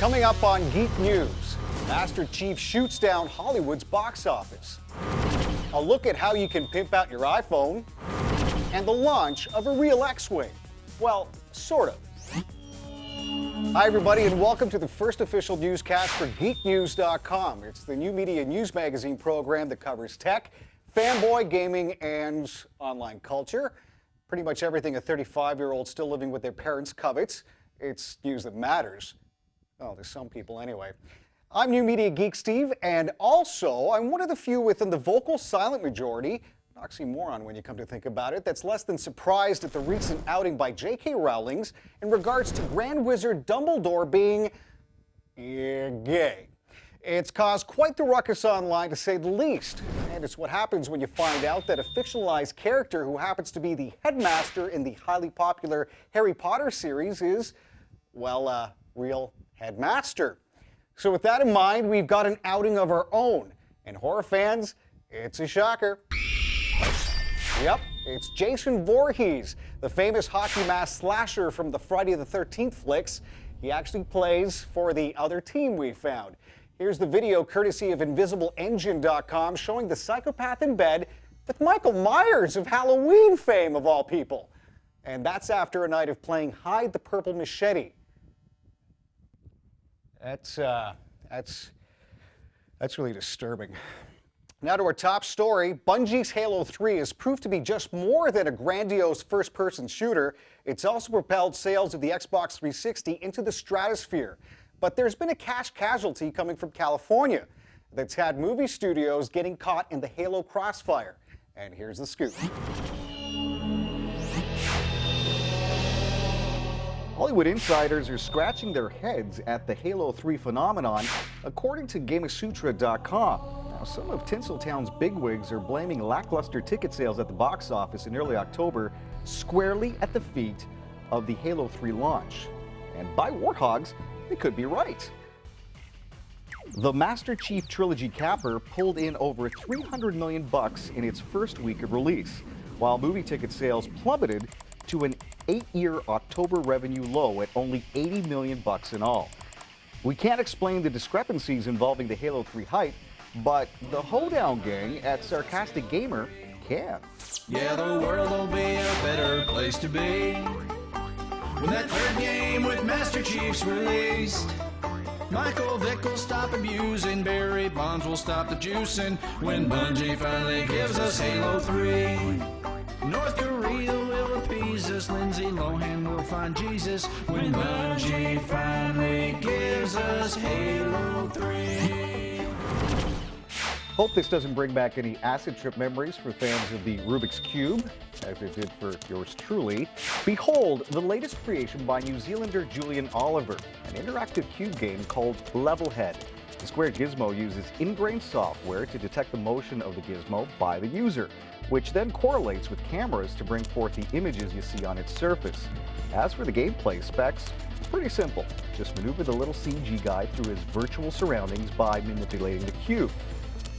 Coming up on Geek News, Master Chief shoots down Hollywood's box office. A look at how you can pimp out your iPhone, and the launch of a real X-Wing. Well, sort of. Hi, everybody, and welcome to the first official newscast for GeekNews.com. It's the new media news magazine program that covers tech, fanboy, gaming, and online culture. Pretty much everything a 35-year-old still living with their parents covets. It's news that matters. Oh, there's some people anyway. I'm new media geek Steve, and also I'm one of the few within the vocal silent majority, an oxymoron when you come to think about it, that's less than surprised at the recent outing by J.K. Rowling's in regards to Grand Wizard Dumbledore being gay. It's caused quite the ruckus online, to say the least. And it's what happens when you find out that a fictionalized character who happens to be the headmaster in the highly popular Harry Potter series is, well, real headmaster. So with that in mind, we've got an outing of our own. And horror fans, it's a shocker. Yep, it's Jason Voorhees, the famous hockey mask slasher from the Friday the 13th flicks. He actually plays for the other team we found. Here's the video courtesy of InvisibleEngine.com showing the psychopath in bed with Michael Myers of Halloween fame, of all people. And that's after a night of playing Hide the Purple Machete. That's really disturbing. Now to our top story. Bungie's Halo 3 has proved to be just more than a grandiose first-person shooter. It's also propelled sales of the Xbox 360 into the stratosphere. But there's been a cash casualty coming from California that's had movie studios getting caught in the Halo crossfire. And here's the scoop. Hollywood insiders are scratching their heads at the Halo 3 phenomenon, according to GameSutra.com. Now, some of Tinseltown's bigwigs are blaming lackluster ticket sales at the box office in early October squarely at the feet of the Halo 3 launch. And by warthogs, they could be right. The Master Chief Trilogy capper pulled in over $300 million in its first week of release, while movie ticket sales plummeted to an 8-year October revenue low at only $80 million in all. We can't explain the discrepancies involving the Halo 3 hype, but the Hoedown gang at Sarcastic Gamer can. Yeah, the world will be a better place to be when that third game with Master Chief's released. Michael Vick will stop abusing, Barry Bonds will stop the juicing when Bungie finally gives us Halo 3. North Korea will appease us, Lindsay Lohan will find Jesus when Bungie finally gives us Halo 3. Hope this doesn't bring back any acid trip memories for fans of the Rubik's Cube, as it did for yours truly. Behold the latest creation by New Zealander Julian Oliver, an interactive cube game called Levelhead. The Square Gizmo uses ingrained software to detect the motion of the gizmo by the user, which then correlates with cameras to bring forth the images you see on its surface. As for the gameplay specs, it's pretty simple. Just maneuver the little CG guy through his virtual surroundings by manipulating the cube.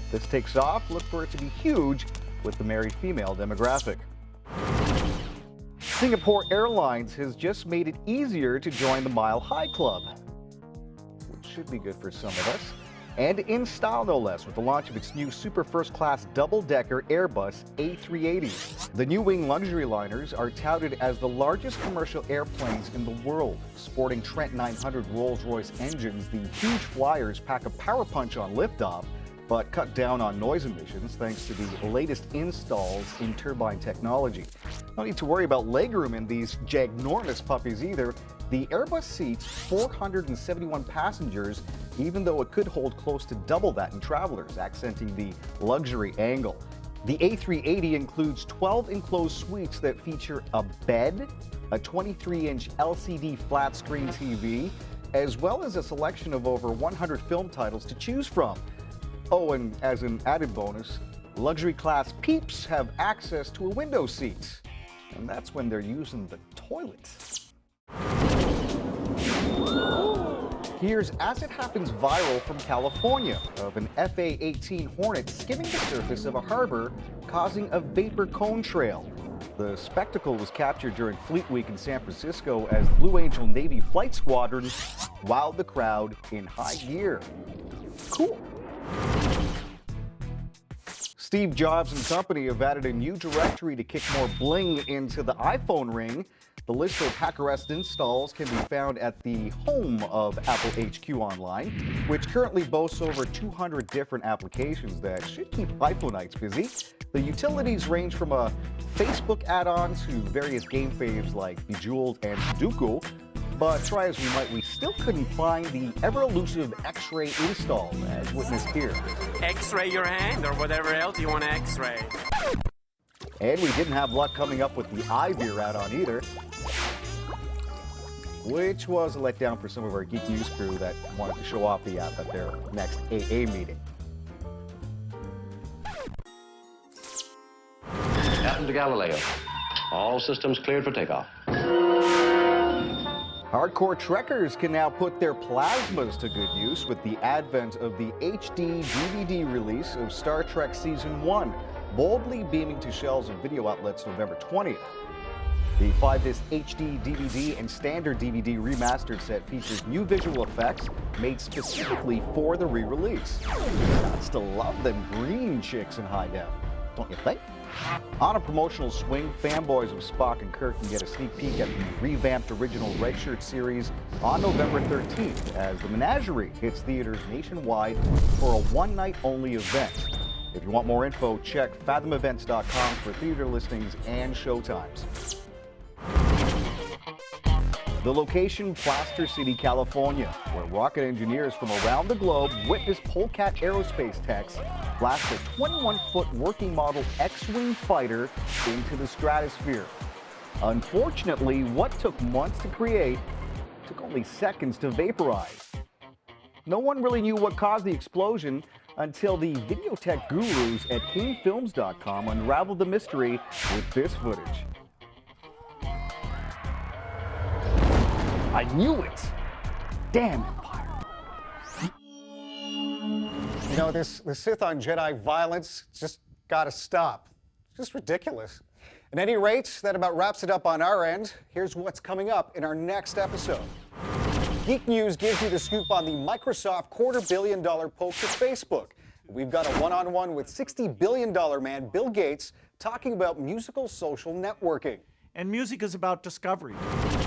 If this takes off, look for it to be huge with the married female demographic. Singapore Airlines has just made it easier to join the Mile High Club, which should be good for some of us. And in style, no less, with the launch of its new super first-class double-decker Airbus A380. The new wing luxury liners are touted as the largest commercial airplanes in the world. Sporting Trent 900 Rolls-Royce engines, the huge flyers pack a power punch on liftoff, but cut down on noise emissions thanks to the latest installs in turbine technology. No need to worry about legroom in these ginormous puppies either. The Airbus seats 471 passengers, even though it could hold close to double that in travelers, accenting the luxury angle. The A380 includes 12 enclosed suites that feature a bed, a 23-inch LCD flat-screen TV, as well as a selection of over 100 film titles to choose from. Oh, and as an added bonus, luxury class peeps have access to a window seat. And that's when they're using the toilet. Here's As It Happens viral from California of an FA-18 Hornet skimming the surface of a harbor, causing a vapor cone trail. The spectacle was captured during Fleet Week in San Francisco as the Blue Angel Navy Flight Squadron wowed the crowd in high gear. Cool. Steve Jobs and company have added a new directory to kick more bling into the iPhone ring. The list of HackerOS installs can be found at the home of Apple HQ Online, which currently boasts over 200 different applications that should keep iPhoneites busy. The utilities range from a Facebook add-on to various game faves like Bejeweled and Sudoku. But try as we might, we still couldn't find the ever-elusive X-ray install, as witnessed here. X-ray your hand or whatever else you want to X-ray. And we didn't have luck coming up with the iBeer add-on either, which was a letdown for some of our Geek News crew that wanted to show off the app at their next AA meeting. Captain to Galileo. All systems cleared for takeoff. Hardcore Trekkers can now put their plasmas to good use with the advent of the HD DVD release of Star Trek Season 1, boldly beaming to shelves of video outlets November 20th. The 5-disc HD DVD and standard DVD remastered set features new visual effects made specifically for the re-release. Gots to love them green chicks in high def, don't you think? On a promotional swing, fanboys of Spock and Kirk can get a sneak peek at the revamped original Red Shirt series on November 13th as the Menagerie hits theaters nationwide for a one-night-only event. If you want more info, check fathomevents.com for theater listings and showtimes. The location, Plaster City, California, where rocket engineers from around the globe witnessed Polecat Aerospace techs blast a 21-foot working model X-Wing fighter into the stratosphere. Unfortunately, what took months to create took only seconds to vaporize. No one really knew what caused the explosion until the videotech gurus at kingfilms.com unraveled the mystery with this footage. I knew it! Damn Empire. You know, this Sith on Jedi violence just gotta stop. It's just ridiculous. At any rate, that about wraps it up on our end. Here's what's coming up in our next episode. Geek News gives you the scoop on the Microsoft $250 million poke to Facebook. We've got a one-on-one with $60 billion man Bill Gates talking about musical social networking. And music is about discovery.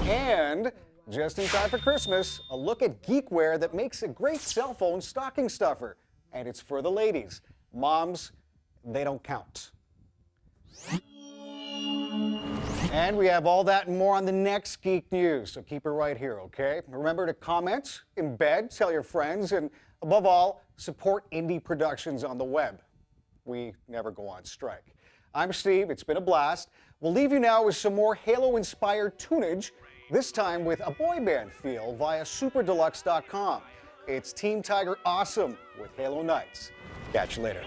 And just in time for Christmas, a look at geekware that makes a great cell phone stocking stuffer. And it's for the ladies. Moms, they don't count. And we have all that and more on the next Geek News, so keep it right here, okay? Remember to comment, embed, tell your friends, and above all, support indie productions on the web. We never go on strike. I'm Steve, it's been a blast. We'll leave you now with some more Halo-inspired tunage, this time with a boy band feel via superdeluxe.com. It's Team Tiger Awesome with Halo Nights. Catch you later.